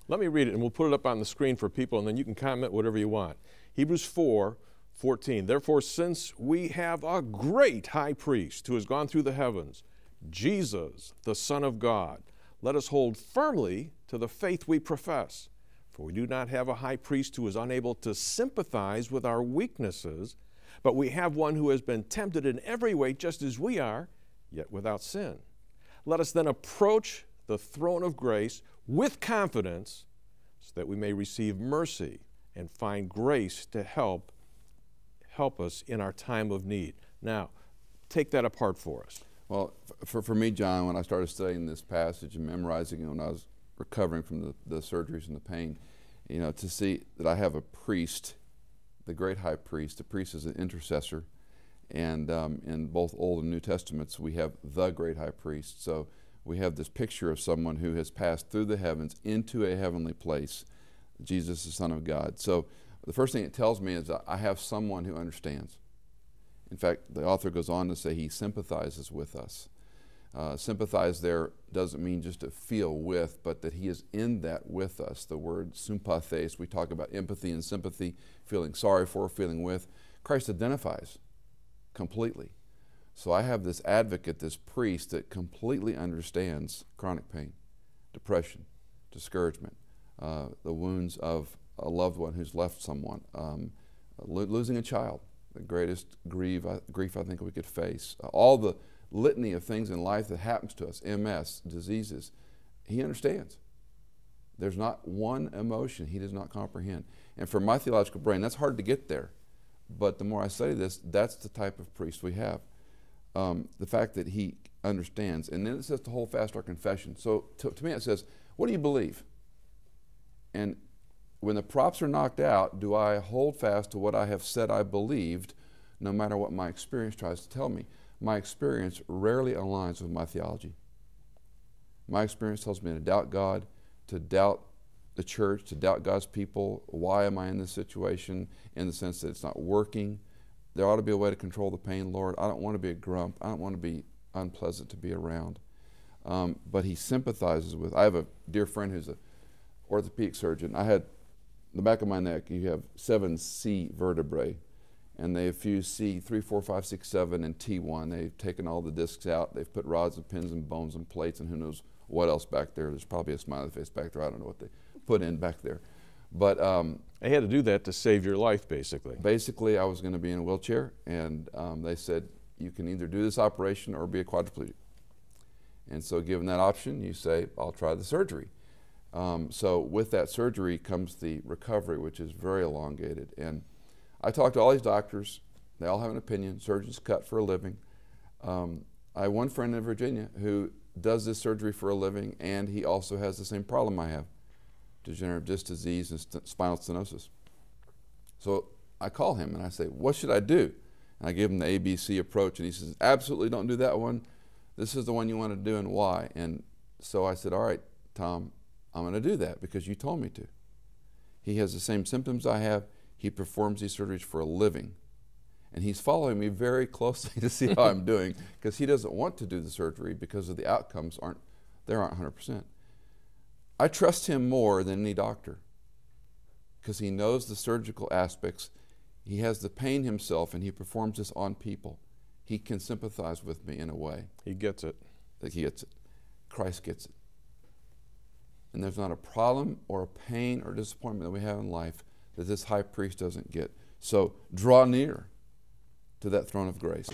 Let me read it, and we'll put it up on the screen for people, and then you can comment whatever you want. Hebrews 4:14. Therefore, since we have a great high priest who has gone through the heavens, Jesus, the Son of God, let us hold firmly to the faith we profess. For we do not have a high priest who is unable to sympathize with our weaknesses, but we have one who has been tempted in every way just as we are, yet without sin. Let us then approach the throne of grace with confidence so that we may receive mercy and find grace to help us in our time of need. Now, take that apart for us. Well, for me, John, when I started studying this passage and memorizing it when I was recovering from the surgeries and the pain, you know, to see that I have a priest, the great high priest. The priest is an intercessor, and in both Old and New Testaments we have the great high priest. So we have this picture of someone who has passed through the heavens into a heavenly place, Jesus, the Son of God. So the first thing it tells me is that I have someone who understands. In fact, the author goes on to say he sympathizes with us. Sympathize there doesn't mean just to feel with, but that he is in that with us. The word sympathes, we talk about empathy and sympathy, feeling sorry for, feeling with. Christ identifies completely. So I have this advocate, this priest that completely understands chronic pain, depression, discouragement, the wounds of a loved one who's left someone, losing a child, the greatest grief I think we could face. All the litany of things in life that happens to us, MS, diseases, he understands. There's not one emotion he does not comprehend. And for my theological brain, that's hard to get there. But the more I study this, that's the type of priest we have. The fact that he understands. And then it says to hold fast our confession. So to me it says, what do you believe? And when the props are knocked out, do I hold fast to what I have said I believed, no matter what my experience tries to tell me? My experience rarely aligns with my theology. My experience tells me to doubt God, to doubt the church, to doubt God's people. Why am I in this situation? In the sense that it's not working. There ought to be a way to control the pain, Lord. I don't want to be a grump. I don't want to be unpleasant to be around. But he sympathizes with. I have a dear friend who's an orthopedic surgeon. I had the back of my neck, you have 7 C vertebrae, and they've fused C, 3, 4, 5, 6, 7, and T1. They've taken all the discs out. They've put rods and pins and bones and plates and who knows what else back there. There's probably a smiley face back there. I don't know what they put in back there. But they had to do that to save your life, basically. Basically, I was going to be in a wheelchair, and they said, you can either do this operation or be a quadriplegic. And so given that option, you say, I'll try the surgery. So with that surgery comes the recovery, which is very elongated. And I talked to all these doctors. They all have an opinion. Surgeons cut for a living. I have one friend in Virginia who does this surgery for a living, and he also has the same problem I have, degenerative disc disease and spinal stenosis. So I call him and I say, what should I do? And I give him the ABC approach, and he says, absolutely don't do that one. This is the one you want to do, and why? And so I said, all right, Tom, I'm going to do that because you told me to. He has the same symptoms I have. He performs these surgeries for a living. And he's following me very closely to see how I'm doing because he doesn't want to do the surgery because of the outcomes aren't 100%. I trust him more than any doctor because he knows the surgical aspects. He has the pain himself, and he performs this on people. He can sympathize with me in a way. He gets it. He gets it. Christ gets it. And there's not a problem or a pain or disappointment that we have in life that this high priest doesn't get. So draw near to that throne of grace.